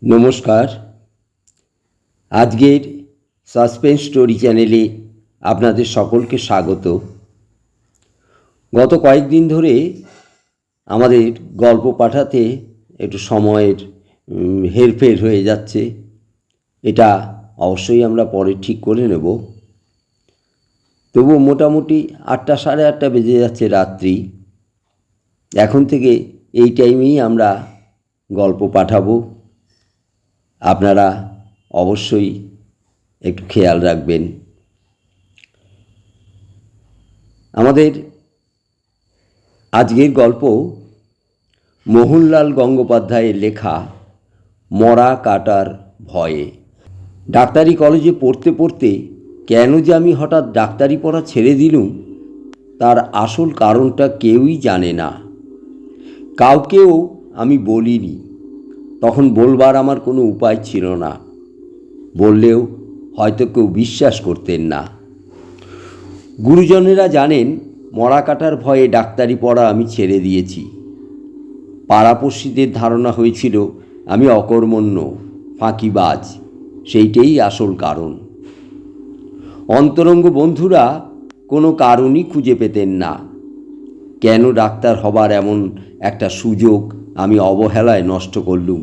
নমস্কার। আজকের suspense story চ্যানেলে আপনাদের সকলকে স্বাগত। গত কয়েকদিন ধরে আমাদের গল্প পাঠাতে একটু সময়ের হেরফের হয়ে যাচ্ছে। এটা অবশ্যই আমরা পরে ঠিক করে নেব। তবু মোটামুটি 8টা সাড়ে 8টা বেজে যাচ্ছে রাত্রি। এখন থেকে এই টাইমেই আমরা গল্প পাঠাবো। আপনারা অবশ্যই একটু খেয়াল রাখবেন। আমাদের আজকের গল্প মোহনলাল গঙ্গোপাধ্যায়ের লেখা মরা কাটার ভয়ে। ডাক্তারি কলেজে পড়তে পড়তে কেন যে আমি হঠাৎ ডাক্তারি পড়া ছেড়ে দিলুম তার আসল কারণটা কেউই জানে না। কাউকেও আমি বলিনি। তখন বলবার আমার কোনো উপায় ছিল না। বললেও হয়তো কেউ বিশ্বাস করতেন না। গুরুজনেরা জানেন মরা কাটার ভয়ে ডাক্তারি পড়া আমি ছেড়ে দিয়েছি। পাড়াপড়শিদের ধারণা হয়েছিল আমি অকর্মণ্য, ফাঁকিবাজ। সেইটাই আসল কারণ। অন্তরঙ্গ বন্ধুরা কোনো কারণই খুঁজে পেতেন না কেন ডাক্তার হবার এমন একটা সুযোগ আমি অবহেলায় নষ্ট করলুম।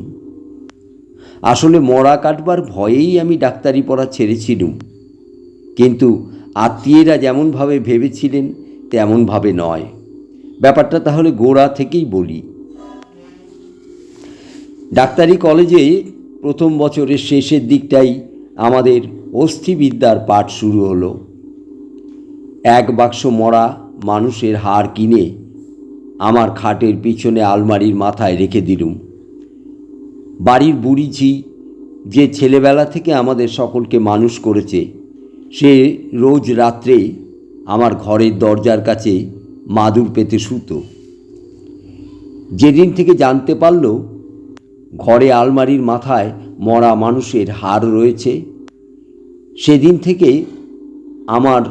আসলে মরা কাটবার ভয়েই আমি ডাক্তারি পড়া ছেড়েছিলুম, কিন্তু আত্মীয়রা যেমনভাবে ভেবেছিলেন তেমনভাবে নয়। ব্যাপারটা তাহলে গোড়া থেকেই বলি। ডাক্তারি কলেজে প্রথম বছরের শেষের দিকটাই আমাদের অস্থিবিদ্যার পাঠ শুরু হলো। এক বাক্স মরা মানুষের হাড় কিনে আমার খাটের পিছনে আলমারির মাথায় রেখে দিলুম। বাড়ির বুড়িঝি যে ছেলেবেলা থেকে আমাদের সকলকে মানুষ করেছে, সে রোজ রাত্রে আমার ঘরের দরজার কাছে মাদুর পেতে শুতো। যেদিন থেকে জানতে পারল ঘরে আলমারির মাথায় মরা মানুষের হাড় রয়েছে, সেদিন থেকে আমার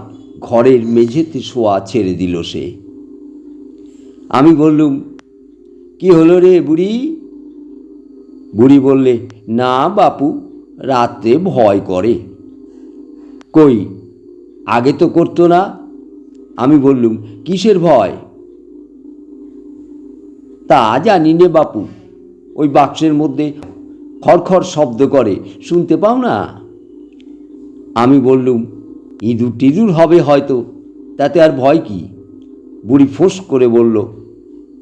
ঘরের মেঝেতে শোয়া ছেড়ে দিল সে। আমি বললুম, কি হলো রে বুড়ি? বুড়ি বললে, না বাপু, রাত্রে ভয় করে। কই, আগে তো করতো না। আমি বললুম, কিসের ভয়? তা জানি নে বাপু, ওই বাক্সের মধ্যে খড়খড় শব্দ করে, শুনতে পাও না? আমি বললুম, ইঁদুর টিঁদুর হবে হয়তো, তাতে আর ভয় কি? বুড়ি ফোঁস করে বলল,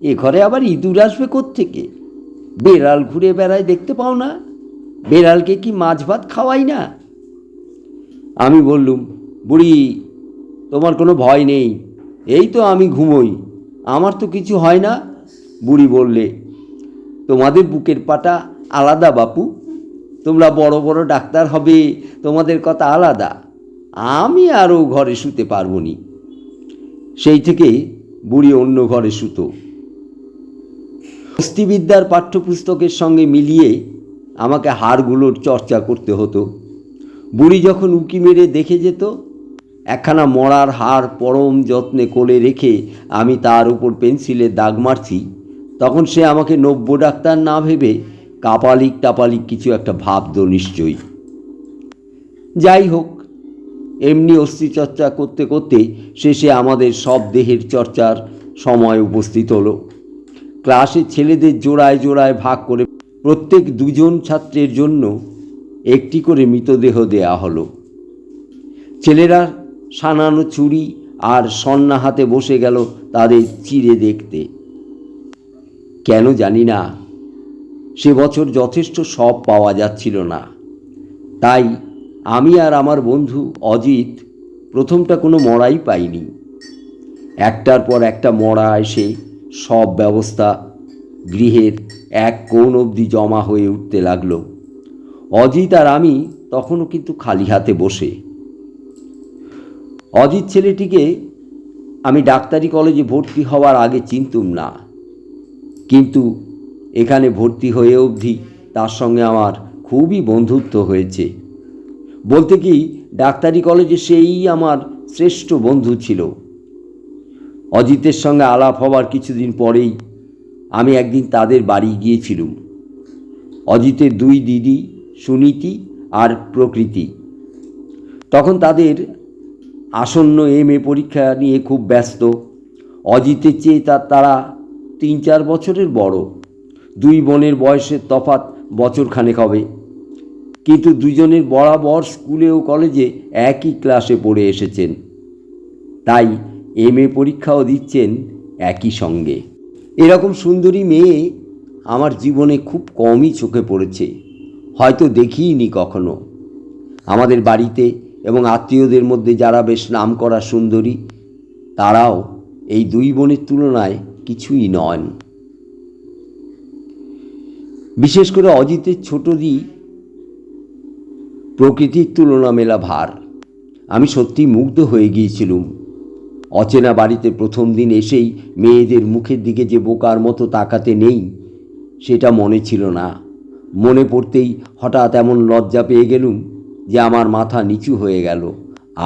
এ ঘরে আবার ইঁদুর আসবে কোত্থেকে? বেড়াল ঘুরে বেড়ায়, দেখতে পাও না? বেড়ালকে কি মাছ ভাত খাওয়াই না? আমি বললুম, বুড়ি, তোমার কোনো ভয় নেই, এই তো আমি ঘুমোই, আমার তো কিছু হয় না। বুড়ি বললে, তোমাদের বুকের পাটা আলাদা বাপু, তোমরা বড় বড় ডাক্তার হবে, তোমাদের কথা আলাদা। আমি আরও ঘরে শুতে পারবো নি। সেই থেকে বুড়ি অন্য ঘরে শুতো। অস্থিবিদ্যার পাঠ্যপুস্তকের সঙ্গে মিলিয়ে আমাকে হাড়গুলোর চর্চা করতে হতো। বুড়ি যখন উঁকি মেরে দেখে যেত একখানা মরার হাড় পরম যত্নে কোলে রেখে আমি তার উপর পেন্সিলের দাগ মারছি, তখন সে আমাকে নব্য ডাক্তার না ভেবে কাপালিক টাপালিক কিছু একটা ভাবত নিশ্চয়ই। যাই হোক, এমনি অস্থিচর্চা করতে করতে শেষে আমাদের সব দেহের চর্চার সময় উপস্থিত হলো। ক্লাসের ছেলেদের জোড়ায় জোড়ায় ভাগ করে প্রত্যেক 2জন ছাত্রের জন্য একটি করে মৃতদেহ দেয়া হলো। ছেলেরা সানানো চুড়ি আর সন্না হাতে বসে গেল তাদের চিরে দেখতে। কেন জানি না, সে বছর যথেষ্ট সব পাওয়া যাচ্ছিল না। তাই আমি আর আমার বন্ধু অজিত প্রথমটা কোনো মরাই পাইনি। একটার পর একটা মরা এসে সব ব্যবস্থা গৃহের এক কোণ অবধি জমা হয়ে উঠতে লাগলো। অজিত আর আমি তখনও কিন্তু খালি হাতে বসে। অজিত ছেলেটিকে আমি ডাক্তারি কলেজে ভর্তি হওয়ার আগে চিনতুম না, কিন্তু এখানে ভর্তি হয়ে অবধি তার সঙ্গে আমার খুবই বন্ধুত্ব হয়েছে। বলতে কি, ডাক্তারি কলেজে সেই আমার শ্রেষ্ঠ বন্ধু ছিল। অজিতের সঙ্গে আলাপ হবার কিছুদিন পরেই আমি একদিন তাদের বাড়ি গিয়েছিলুম। অজিতের দুই দিদি সুনীতি আর প্রকৃতি। তখন তাদের আসন্ন MA পরীক্ষা নিয়ে খুব ব্যস্ত। অজিতের চেয়ে তারা 3-4 বছরের বড়। দুই বোনের বয়সের তফাৎ বছরখানেক হবে, কিন্তু দুজনের বরাবর স্কুলে ও কলেজে একই ক্লাসে পড়ে এসেছেন, তাই MA পরীক্ষাও দিচ্ছেন একই সঙ্গে। এরকম সুন্দরী মেয়ে আমার জীবনে খুব কমই চোখে পড়েছে, হয়তো দেখিইনি কখনো। আমাদের বাড়িতে এবং আত্মীয়দের মধ্যে যারা বেশ নামকরা সুন্দরী, তারাও এই দুই বোনের তুলনায় কিছুই নন। বিশেষ করে অজিতের ছোট দি প্রকৃতির তুলনা মেলা ভার। আমি সত্যি মুগ্ধ হয়ে গিয়েছিলুম। অচেনা বাড়িতে প্রথম দিন এসেই মেয়েদের মুখের দিকে যে বোকার মতো তাকাতে নেই, সেটা মনে ছিল না। মনে পড়তেই হঠাৎ এমন লজ্জা পেয়ে গেলুম যে আমার মাথা নিচু হয়ে গেল,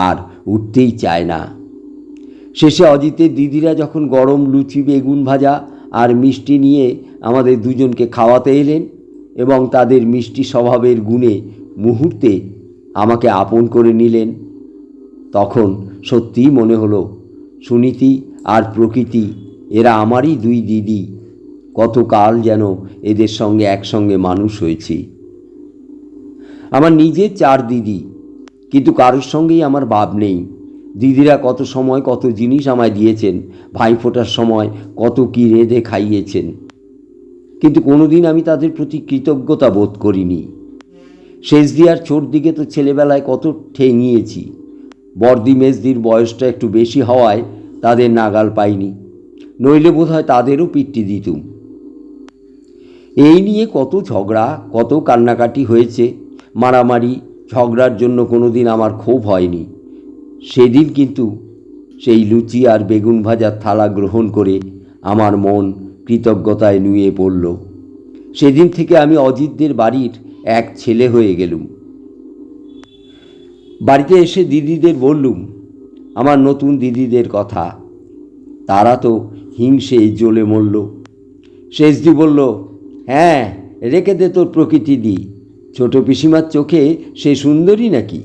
আর উঠতেই চায় না। শেষে অজিতের দিদিরা যখন গরম লুচি, বেগুন ভাজা আর মিষ্টি নিয়ে আমাদের দুজনকে খাওয়াতে এলেন এবং তাদের মিষ্টি স্বভাবের গুণে মুহূর্তে আমাকে আপন করে নিলেন, তখন সত্যিই মনে হলো সুনীতি আর প্রকৃতি এরা আমারই দুই দিদি। কতকাল যেন এদের সঙ্গে একসঙ্গে মানুষ হয়েছি। আমার নিজের 4 দিদি, কিন্তু কারোর সঙ্গেই আমার ভাব নেই। দিদিরা কত সময় কত জিনিস আমায় দিয়েছেন, ভাইফোঁটার সময় কত কী রেঁধে খাইয়েছেন, কিন্তু কোনোদিন আমি তাদের প্রতি কৃতজ্ঞতা বোধ করিনি। শেষ দিয়ার ছোট দিকে তো ছেলেবেলায় কত ঠেঙিয়েছি। বর্দি মেজদির বয়সটা একটু বেশি হওয়ায় তাদের নাগাল পাইনি, নইলে বোধহয় তাদেরও পিট্টি দিতুম। এই নিয়ে কত ঝগড়া, কত কান্নাকাটি হয়েছে। মারামারি ঝগড়ার জন্য কোনো দিন আমার ক্ষোভ হয়নি। সেদিন কিন্তু সেই লুচি আর বেগুন ভাজার থালা গ্রহণ করে আমার মন কৃতজ্ঞতায় নুয়ে পড়ল। সেদিন থেকে আমি অজিতদের বাড়ির এক ছেলে হয়ে গেলুম। বাড়িতে এসে দিদিদের বললুম আমার নতুন দিদিদের কথা। তারা তো হিংসে জ্বলে মরল। শেষদি বলল, হ্যাঁ, রেখে দে তোর প্রকৃতি দি, ছোট পিসিমার চোখে সে সুন্দরী নাকি?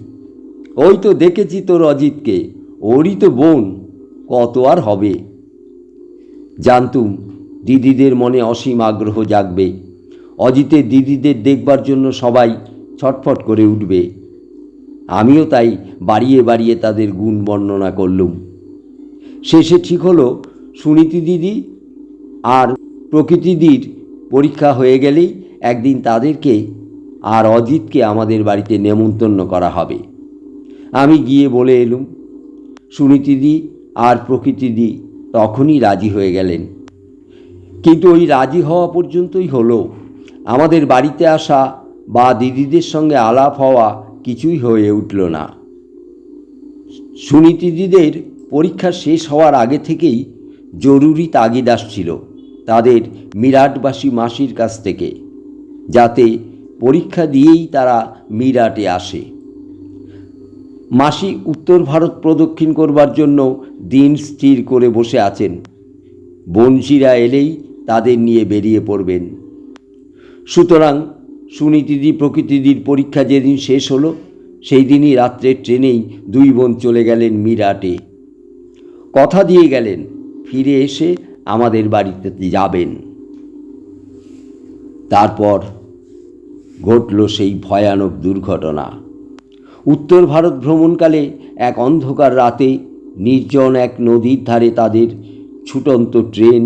ওই তো দেখেছি তোর অজিতকে, ওরই তো বোন, কত আর হবে। জানতুম দিদিদের মনে অসীম আগ্রহ জাগবে। অজিতের দিদিদের দেখবার জন্য সবাই ছটফট করে উঠবে। আমিও তাই বাড়িয়ে বাড়িয়ে তাদের গুণ বর্ণনা করলুম। শেষে ঠিক হলো সুনীতি দিদি আর প্রকৃতিদির পরীক্ষা হয়ে গেলেই একদিন তাদেরকে আর অজিতকে আমাদের বাড়িতে নেমন্তন্ন করা হবে। আমি গিয়ে বলে এলুম। সুনীতিদি আর প্রকৃতিদি তখনই রাজি হয়ে গেলেন, কিন্তু ওই রাজি হওয়া পর্যন্তই হলো। আমাদের বাড়িতে আসা বা দিদিদের সঙ্গে আলাপ হওয়া কিছুই হয়ে উঠল না। সুনীতিদিদের পরীক্ষা শেষ হওয়ার আগে থেকেই জরুরি তাগিদ আসছিল তাদের মিরাটবাসী মাসির কাছ থেকে, যাতে পরীক্ষা দিয়েই তারা মিরাটে আসে। মাসি উত্তর ভারত প্রদক্ষিণ করবার জন্য দিন স্থির করে বসে আছেন। বংশীরা এলেই তাদের নিয়ে বেরিয়ে পড়বেন। সুতরাং সুনীতিদি প্রকৃতিদির পরীক্ষা যেদিন শেষ হলো, সেই দিনই রাত্রের ট্রেনেই দুই বোন চলে গেলেন মিরাটে। কথা দিয়ে গেলেন ফিরে এসে আমাদের বাড়িতে যাবেন। তারপর ঘটল সেই ভয়ানক দুর্ঘটনা। উত্তর ভারত ভ্রমণকালে এক অন্ধকার রাতে নির্জন এক নদীর ধারে তাদের ছুটন্ত ট্রেন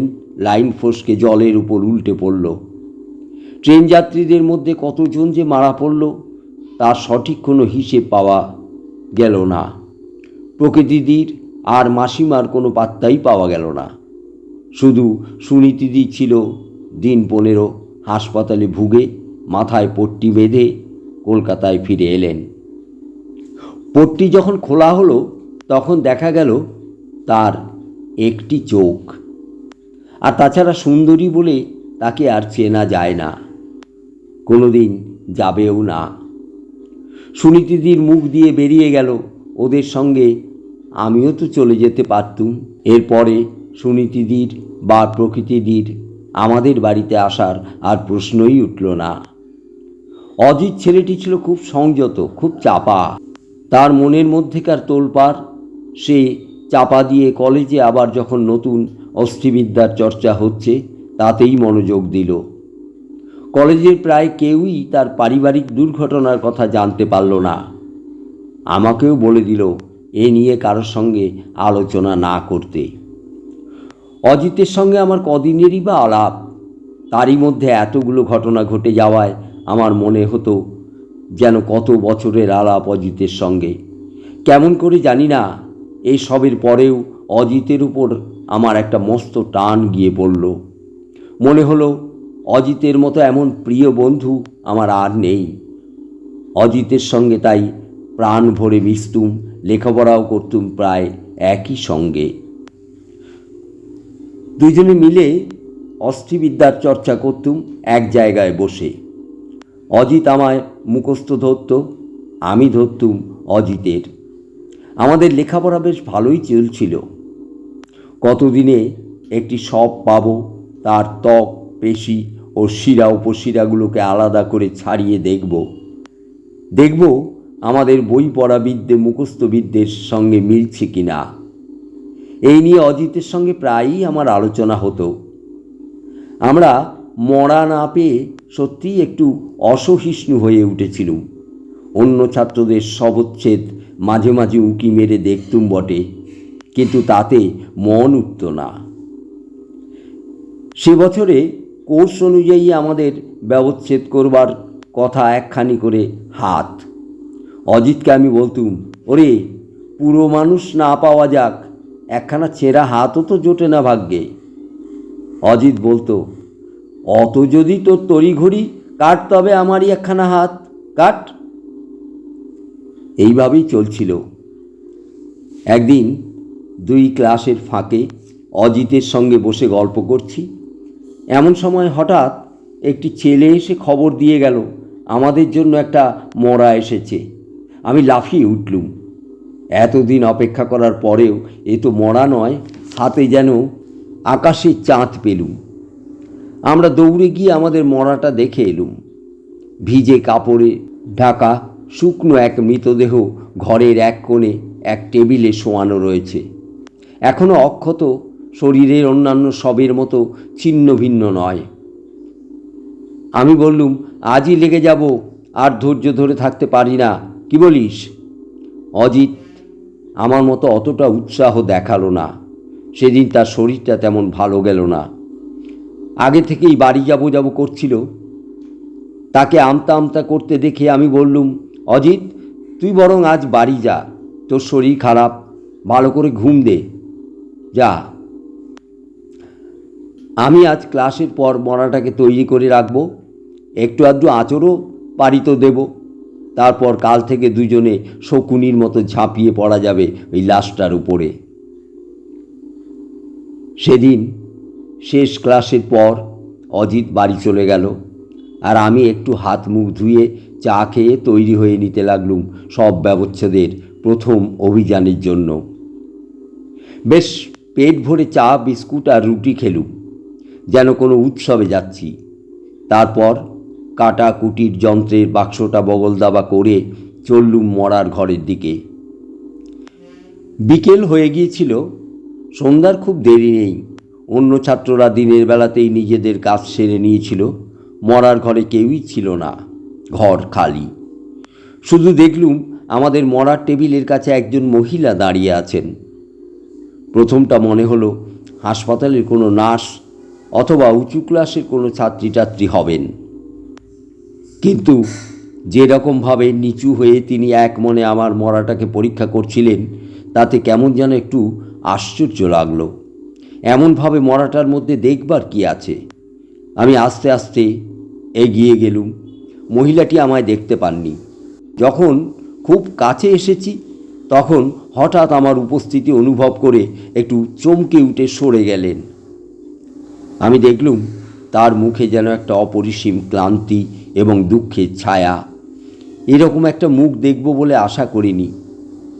লাইন ফসকে জলের উপর উল্টে পড়ল। ট্রেন যাত্রীদের মধ্যে কতজন যে মারা পড়ল তার সঠিক কোনো হিসেব পাওয়া গেল না। প্রকৃতিদির আর মাসিমার কোনো পাত্তাই পাওয়া গেল না। শুধু সুনীতিদি ছিল দিন 15 হাসপাতালে ভুগে মাথায় পট্টি বেঁধে কলকাতায় ফিরে এলেন। পট্টি যখন খোলা হলো তখন দেখা গেল তার একটি চোখ, আর তাছাড়া সুন্দরী বলে তাকে আর চেনা যায় না, কোনোদিন যাবেও না। সুনীতিদির মুখ দিয়ে বেরিয়ে গেল, ওদের সঙ্গে আমিও তো চলে যেতে পারতুম। এরপরে সুনীতিদির বা প্রকৃতিদির আমাদের বাড়িতে আসার আর প্রশ্নই উঠল না। অজিত ছেলেটি ছিল খুব সংযত, খুব চাপা। তার মনের মধ্যেকার তোলপাড় সে চাপা দিয়ে কলেজে আবার যখন নতুন অস্থিবিদ্যার চর্চা হচ্ছে তাতেই মনোযোগ দিল। কলেজের প্রায় কেউই তার পারিবারিক দুর্ঘটনার কথা জানতে পারল না। আমাকেও বলে দিল এ নিয়ে কারোর সঙ্গে আলোচনা না করতে। অজিতের সঙ্গে আমার কদিনেরই বা আলাপ, তারই মধ্যে এতগুলো ঘটনা ঘটে যাওয়ায় আমার মনে হতো যেন কত বছরের আলাপ অজিতের সঙ্গে। কেমন করে জানি না, এই সবের পরেও অজিতের উপর আমার একটা মস্ত টান গিয়ে পড়ল। মনে হলো অজিতের মতো এমন প্রিয় বন্ধু আমার আর নেই। অজিতের সঙ্গে তাই প্রাণ ভরে মিশতুম, লেখাপড়াও করতুম প্রায় একই সঙ্গে। দুজনে মিলে অস্থিবিদ্যার চর্চা করতুম এক জায়গায় বসে। অজিত আমায় মুখস্থ ধরত, আমি ধরতুম অজিতের। আমাদের লেখাপড়া বেশ ভালোই চলছিল। কতদিনে একটি সব পাব, তার ত্বক, পেশি ও শিরা উপশিরাগুলোকে আলাদা করে ছাড়িয়ে দেখব আমাদের বই পড়া বিদ্যে মুখস্থবিদ্যের সঙ্গে মিলছে কি না। এই নিয়ে অজিতের সঙ্গে প্রায়ই আমার আলোচনা হতো। আমরা মরা না পেয়ে সত্যিই একটু অসহিষ্ণু হয়ে উঠেছিলুম। অন্য ছাত্রদের শবচ্ছেদ মাঝে মাঝে উঁকি মেরে দেখতুম বটে, কিন্তু তাতে মন উঠত না। সে বছরে কোর্স অনুযায়ী আমাদের ব্যবচ্ছেদ করবার কথা একখানি করে হাত। অজিতকে আমি বলতুম, ওরে পুরো মানুষ না পাওয়া যাক, একখানা ছেঁড়া হাতও তো জোটে না ভাগ্যে। অজিত বলতো, অত যদি তোর তড়িঘড়ি, কাট তবে আমারই একখানা হাত, কাট। এইভাবেই চলছিল। একদিন দুই ক্লাসের ফাঁকে অজিতের সঙ্গে বসে গল্প করছি, এমন সময় হঠাৎ একটি ছেলে এসে খবর দিয়ে গেল আমাদের জন্য একটা মরা এসেছে। আমি লাফিয়ে উঠলুম। এতদিন অপেক্ষা করার পরেও এ তো মরা নয়, হাতে যেন আকাশে চাঁদ পেলুম। আমরা দৌড়ে গিয়ে আমাদের মরাটা দেখে এলুম। ভিজে কাপড়ে ঢাকা শুকনো এক মৃতদেহ ঘরের এক কোণে এক টেবিলে শোয়ানো রয়েছে। এখনও অক্ষত, শরীরের অন্যান্য সবের মতো ছিন্ন ভিন্ন নয়। আমি বললুম, আজই লেগে যাব, আর ধৈর্য ধরে থাকতে পারি না, কি বলিস? অজিত আমার মতো অতটা উৎসাহ দেখালো না। সেদিন তার শরীরটা তেমন ভালো গেল না। আগে থেকেই বাড়ি যাব করছিল। তাকে আমতা আমতা করতে দেখে আমি বললুম, অজিত তুই বরং আজ বাড়ি যা, তোর শরীর খারাপ, ভালো করে ঘুম দে, যা। আমি আজ ক্লাসের পর মরাটাকে তৈরি করে রাখবো, একটু আধটু আঁচড়ও পারি তো দেব, তারপর কাল থেকে দুজনে শকুনির মতো ঝাঁপিয়ে পড়া যাবে ওই লাশটার উপরে। সেদিন শেষ ক্লাসের পর অজিত বাড়ি চলে গেল, আর আমি একটু হাত মুখ ধুয়ে চা খেয়ে তৈরি হয়ে নিতে লাগলুম সব ব্যবচ্ছেদের প্রথম অভিযানের জন্য। বেশ পেট ভরে চা, বিস্কুট আর রুটি খেলুম, যেন কোনো উৎসবে যাচ্ছি। তারপর কাটা কুটির যন্ত্রের বাক্সটা বগল দাবা করে চললুম মরার ঘরের দিকে। বিকেল হয়ে গিয়েছিল, সন্ধ্যার খুব দেরি নেই। অন্য ছাত্ররা দিনের বেলাতেই নিজেদের কাজ সেরে নিয়েছিল। মরার ঘরে কেউই ছিল না, ঘর খালি। শুধু দেখলুম আমাদের মরার টেবিলের কাছে একজন মহিলা দাঁড়িয়ে আছেন। প্রথমটা মনে হলো হাসপাতালের কোনো নার্স অথবা উঁচু ক্লাসের কোনো ছাত্রী হবেন, কিন্তু যেরকমভাবে নিচু হয়ে তিনি এক মনে আমার মরাটাকে পরীক্ষা করছিলেন তাতে কেমন যেন একটু আশ্চর্য লাগলো। এমনভাবে মরাটার মধ্যে দেখবার কি আছে? আমি আস্তে আস্তে এগিয়ে গেলুম। মহিলাটি আমায় দেখতে পাননি। যখন খুব কাছে এসেছি তখন হঠাৎ আমার উপস্থিতি অনুভব করে একটু চমকে উঠে সরে গেলেন। আমি দেখলুম তার মুখে যেন একটা অপরিসীম ক্লান্তি এবং দুঃখের ছায়া। এরকম একটা মুখ দেখব বলে আশা করিনি।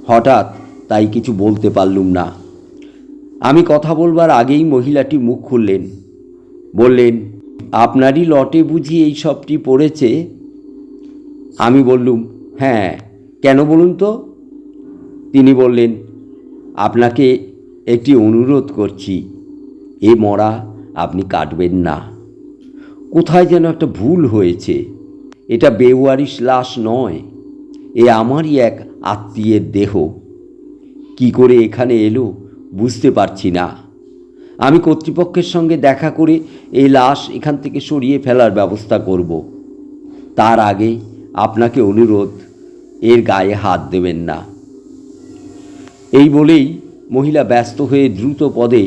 হঠাৎ তাই কিছু বলতে পারলুম না। আমি কথা বলবার আগেই মহিলাটি মুখ খুললেন, বললেন, আপনারই লটে বুঝি এই সবটি পড়েছে? আমি বললুম, হ্যাঁ, কেন বলুন তো? তিনি বললেন, আপনাকে একটি অনুরোধ করছি, এ মরা আপনি কাটবেন না। কোথায় যেন একটা ভুল হয়েছে। এটা বেওয়ারিশ লাশ নয়, এ আমারই এক আত্মীয়ের দেহ। কি করে এখানে এলো বুঝতে পারছি না। আমি কর্তৃপক্ষের সঙ্গে দেখা করে এই লাশ এখান থেকে সরিয়ে ফেলার ব্যবস্থা করব। তার আগে আপনাকে অনুরোধ, এর গায়ে হাত দেবেন না। এই বলেই মহিলা ব্যস্ত হয়ে দ্রুত পদে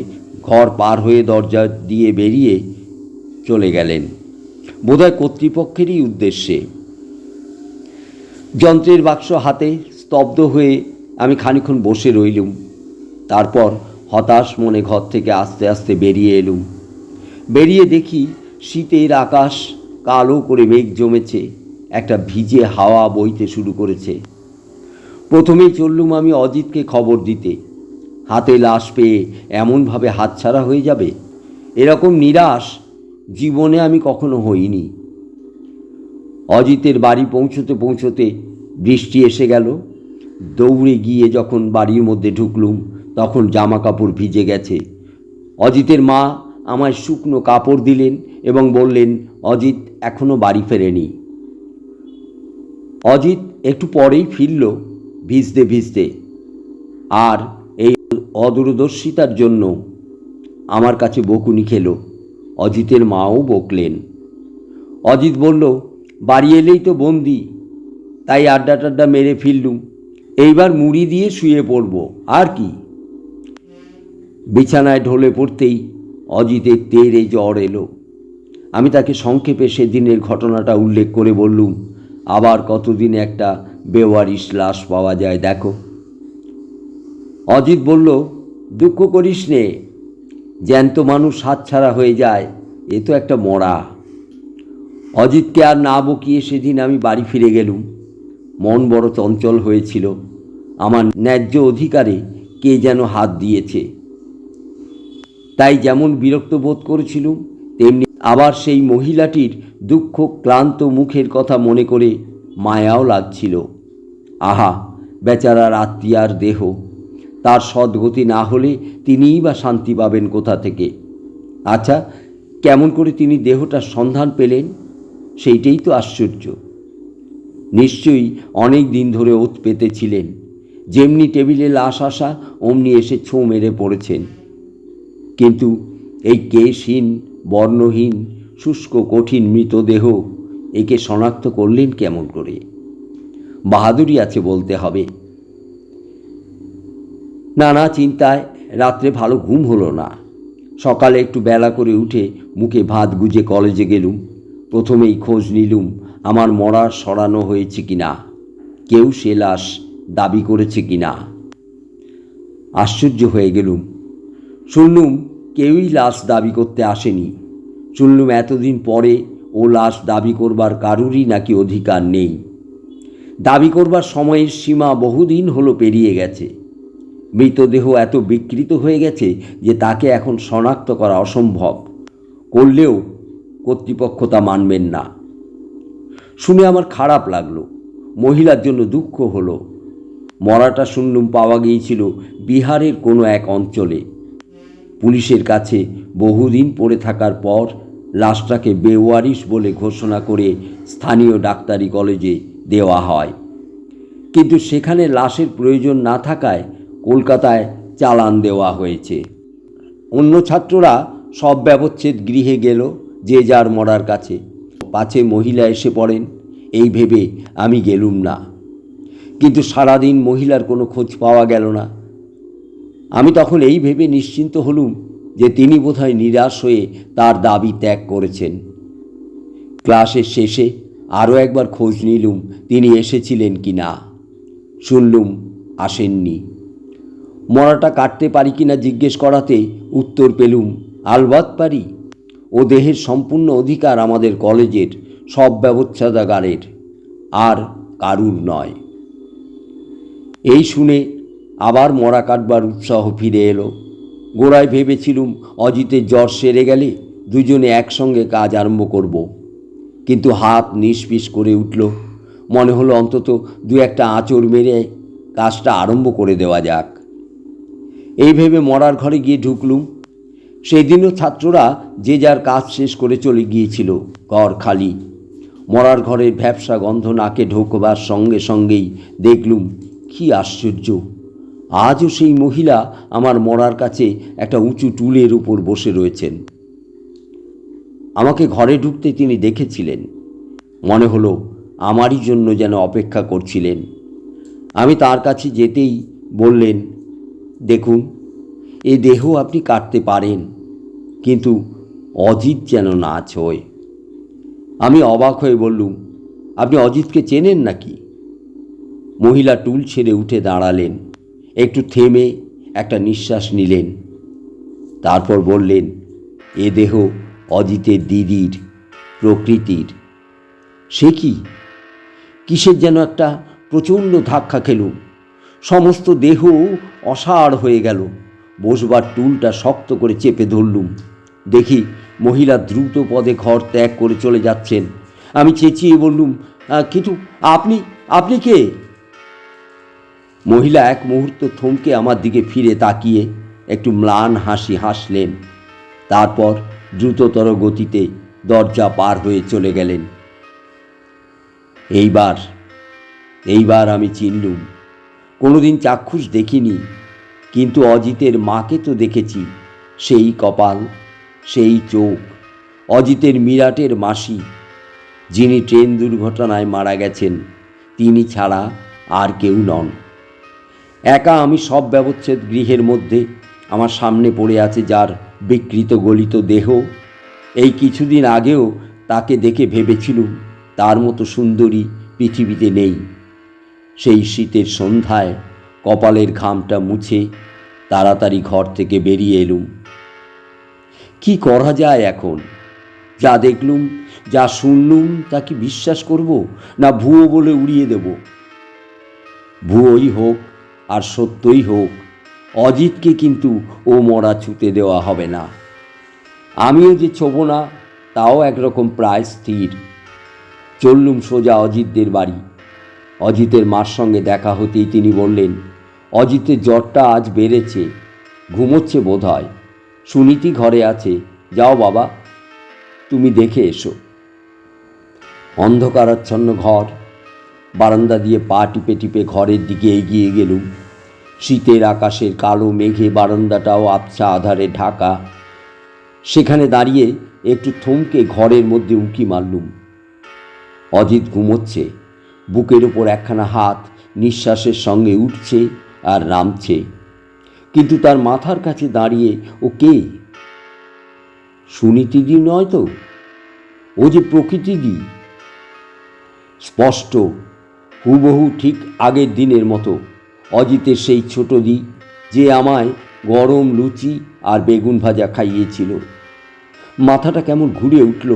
ঘর পার হয়ে দরজা দিয়ে বেরিয়ে চলে গেলেন, বোধহয় কর্তৃপক্ষেরই উদ্দেশ্যে। যন্ত্রের বাক্স হাতে স্তব্ধ হয়ে আমি খানিকক্ষণ বসে রইলুম। তারপর হতাশ মনে ঘর থেকে আস্তে আস্তে বেরিয়ে এলুম। বেরিয়ে দেখি শীতের আকাশ কালো করে মেঘ জমেছে, একটা ভিজে হাওয়া বইতে শুরু করেছে। প্রথমেই চললুম আমি অজিতকে খবর দিতে। হাতে লাশ পেয়ে এমনভাবে হাতছাড়া হয়ে যাবে, এরকম নিরাশ জীবনে আমি কখনো হইনি। অজিতের বাড়ি পৌঁছতে পৌঁছতে বৃষ্টি এসে গেল। দৌড়ে গিয়ে যখন বাড়ির মধ্যে ঢুকলুম তখন জামা কাপড় ভিজে গেছে। অজিতের মা আমায় শুকনো কাপড় দিলেন এবং বললেন, অজিত এখনও বাড়ি ফেরেনি। অজিত একটু পরেই ফিরল ভিজতে ভিজতে, আর এই অদূরদর্শিতার জন্য আমার কাছে বকুনি খেল। অজিতের মাও বকলেন। অজিত বলল, বাড়ি এলেই তো বন্দি, তাই আড্ডা টাড্ডা মেরে ফিরলুম। এইবার মুড়ি দিয়ে শুয়ে পড়ব, আর কি। বিছানায় ঢলে পড়তেই অজিতের তেড়ে জ্বর এলো। আমি তাকে সংক্ষেপে সেদিনের ঘটনাটা উল্লেখ করে বললুম, আবার কতদিন একটা বেওয়ারিশ লাশ পাওয়া যায় দেখো। অজিত বলল, দুঃখ করিস নে, জ্যান্ত মানুষ হাতছাড়া হয়ে যায়, এ তো একটা মরা। অজিতকে আর না বকিয়ে সেদিন আমি বাড়ি ফিরে গেলুম। মন বড় চঞ্চল হয়েছিল। আমার ন্যায্য অধিকারে কে যেন হাত দিয়েছে, তাই যেমন বিরক্ত বোধ করেছিলুম, তেমনি আবার সেই মহিলাটির দুঃখ ক্লান্ত মুখের কথা মনে করে মায়াও লাগছিল। আহা, বেচারার আত্মীয়ার দেহ, তার সদ্গতি না হলে তিনিই বা শান্তি পাবেন কোথা থেকে? আচ্ছা, কেমন করে তিনি দেহটার সন্ধান পেলেন? সেইটাই তো আশ্চর্য। নিশ্চয়ই অনেক দিন ধরে ওত পেতেছিলেন। যেমনি টেবিলে লাশ আসা অমনি এসে ছোঁ মেরে পড়েছেন। কিন্তু এই কেশহীন, বর্ণহীন, শুষ্ক কঠিন মৃতদেহ একে শনাক্ত করলেন কেমন করে? বাহাদুরি আছে বলতে হবে। নানা চিন্তায় রাত্রে ভালো ঘুম হলো না। সকালে একটু বেলা করে উঠে মুখে ভাত গুজে কলেজে গেলুম। প্রথমেই খোঁজ নিলুম আমার মরা সরানো হয়েছে কিনা, কেউ সে লাশ দাবি করেছে কিনা। আশ্চর্য হয়ে গেলুম। শুনলুম কেউই লাশ দাবি করতে আসেনি। শুনলুম এতদিন পরে ও লাশ দাবি করবার কারুরই নাকি অধিকার নেই। দাবি করবার সময়ের সীমা বহুদিন হলো পেরিয়ে গেছে। মৃতদেহ এত বিকৃত হয়ে গেছে যে তাকে এখন শনাক্ত করা অসম্ভব। করলেও কর্তৃপক্ষ তা মানবেন না। শুনে আমার খারাপ লাগলো, মহিলার জন্য দুঃখ হলো। মরাটা শুনলুম পাওয়া গিয়েছিল বিহারের কোনো এক অঞ্চলে। পুলিশের কাছে বহুদিন পড়ে থাকার পর লাশটাকে বেওয়ারিশ বলে ঘোষণা করে স্থানীয় ডাক্তারি কলেজে দেওয়া হয়। কিন্তু সেখানে লাশের প্রয়োজন না থাকায় কলকাতায় চালান দেওয়া হয়েছে। অন্য ছাত্ররা সব ব্যবচ্ছেদ গৃহে গেল যে যার মরার কাছে। পাছে মহিলা এসে পড়েন এই ভেবে আমি গেলুম না। কিন্তু সারাদিন মহিলার কোনো খোঁজ পাওয়া গেল না। আমি তখন এই ভেবে নিশ্চিন্ত হলুম যে তিনি বোধহয় নিরাশ হয়ে তার দাবি ত্যাগ করেছেন। ক্লাসের শেষে আরও একবার খোঁজ নিলুম তিনি এসেছিলেন কি না। শুনলুম আসেননি। মরাটা কাটতে পারি কিনা জিজ্ঞেস করাতে উত্তর পেলুম, আলবাত পারি। ও দেহের সম্পূর্ণ অধিকার আমাদের কলেজের সব ব্যবচ্ছেদাগারের, আর কারুর নয়। এই শুনে আবার মরা কাটবার উৎসাহ ফিরে এলো। গোড়ায় ভেবেছিলুম অজিতের জ্বর সেরে গেলে দুজনে একসঙ্গে কাজ আরম্ভ করব, কিন্তু হাত নিষ্পিস করে উঠল। মনে হলো অন্তত দু একটা আঁচড় মেরে কাজটা আরম্ভ করে দেওয়া যাক। এই ভেবে মরার ঘরে গিয়ে ঢুকলুম। সেই দিনও ছাত্ররা যে যার কাজ শেষ করে চলে গিয়েছিল, ঘর খালি। মরার ঘরের ভ্যাপসা গন্ধ নাকে ঢোকবার সঙ্গে সঙ্গেই দেখলুম কি আশ্চর্য, আজও সেই মহিলা আমার মরার কাছে একটা উঁচু টুলের উপর বসে রয়েছেন। আমাকে ঘরে ঢুকতে তিনি দেখেছিলেন, মনে হলো আমারই জন্য যেন অপেক্ষা করছিলেন। আমি তার কাছে যেতেই বললেন, দেখুন, এ দেহ আপনি কাটতে পারেন, কিন্তু অজিত যেন না ছোঁয়। আমি অবাক হয়ে বললুম, আপনি অজিতকে চেনেন নাকি? মহিলা টুল ছেড়ে উঠে দাঁড়ালেন, একটু থেমে একটা নিঃশ্বাস নিলেন, তারপর বললেন, এ দেহ অজিতের দিদির, প্রকৃতির। সে কি? কিসের যেন একটা প্রচণ্ড ধাক্কা খেলুম, সমস্ত দেহ অসাড় হয়ে গেল। বসবার টুলটা শক্ত করে চেপে ধরলুম, দেখি মহিলা দ্রুত পদে ঘর ত্যাগ করে চলে যাচ্ছেন। আমি চেঁচিয়ে বললুম, কিন্তু আপনি আপনি কে? মহিলা এক মুহূর্ত থমকে আমার দিকে ফিরে তাকিয়ে একটু ম্লান হাসি হাসলেন, তারপর দ্রুততর গতিতে দরজা পার হয়ে চলে গেলেন। এইবার আমি চিনলুম, কোনোদিন চাক্ষুষ দেখিনি, কিন্তু অজিতের মাকে তো দেখেছি। সেই কপাল, সেই চোখ, অজিতের মিরাটের মাসি, যিনি ট্রেন দুর্ঘটনায় মারা গেছেন, তিনি ছাড়া আর কেউ নন। একা আমি সব ব্যবচ্ছেদ গৃহের মধ্যে আমার সামনে পড়ে আছে যার বিকৃত গলিত দেহ। এই কিছুদিন আগেও তাকে দেখে ভেবেছিলুম তার মতো সুন্দরী পৃথিবীতে নেই। সেই শীতের সন্ধ্যায় কপালের ঘামটা মুছে তাড়াতাড়ি ঘর থেকে বেরিয়ে এলুম। কি করা যায় এখন? যা দেখলুম, যা শুনলুম, তা কি বিশ্বাস করব, না ভুয়ো বলে উড়িয়ে দেব? ভুয়োই হোক আর সত্যই হোক, অজিতকে কিন্তু ও মরা ছুতে দেওয়া হবে না। আমিও যে ছোব না, তাও একরকম প্রায় স্থির। চললুম সোজা অজিতদের বাড়ি। অজিতের মার সঙ্গে দেখা হতেই তিনি বললেন, অজিতের জ্বরটা আজ বেড়েছে, ঘুমোচ্ছে বোধ হয়। সুনীতি ঘরে আছে, যাও বাবা, তুমি দেখে এসো। অন্ধকারাচ্ছন্ন ঘর, বারান্দা দিয়ে পা টিপে টিপে ঘরের দিকে এগিয়ে গেলুম। শীতের আকাশের কালো মেঘে বারান্দাটাও আবছা আধারে ঢাকা। সেখানে দাঁড়িয়ে একটু থমকে ঘরের মধ্যে উঁকি মারলুম। অজিত ঘুমোচ্ছে, বুকের ওপর একখানা হাত নিঃশ্বাসের সঙ্গে উঠছে আর নামছে, কিন্তু তার মাথার কাছে দাঁড়িয়ে ও কে? সুনীতিদি নয় তো, ও যে প্রকৃতিদি। স্পষ্ট, হুবহু ঠিক আগের দিনের মতো অজিতের সেই ছোট দি, যে আমায় গরম লুচি আর বেগুন ভাজা খাইয়েছিল। মাথাটা কেমন ঘুরে উঠল।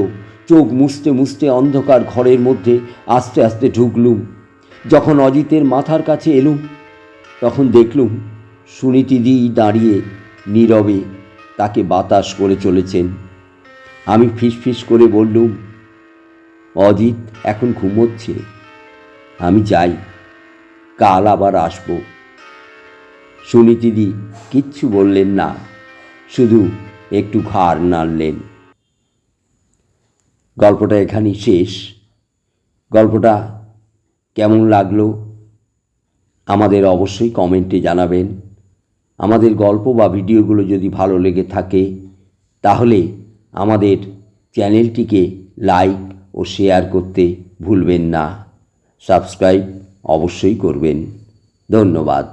চোখ মুছতে মুছতে অন্ধকার ঘরের মধ্যে আস্তে আস্তে ঢুকলুম। যখন অজিতের মাথার কাছে এলুম, তখন দেখলুম সুনীতিদি দাঁড়িয়ে নীরবে তাকে বাতাস করে চলেছেন। আমি ফিসফিস করে বললুম, অজিত এখন ঘুমোচ্ছে, আমি যাই, কাল আবার আসব। সুনীতিদি কিচ্ছু বললেন না, শুধু একটু ঘাড় নাড়লেন। গল্পটা এখানেই শেষ। গল্পটা কেমন লাগলো আমাদের অবশ্যই কমেন্টে জানাবেন। আমাদের গল্প বা ভিডিওগুলো যদি ভালো লেগে থাকে, তাহলে আমাদের চ্যানেলটিকে লাইক ও শেয়ার করতে ভুলবেন না। সাবস্ক্রাইব অবশ্যই করবেন। ধন্যবাদ।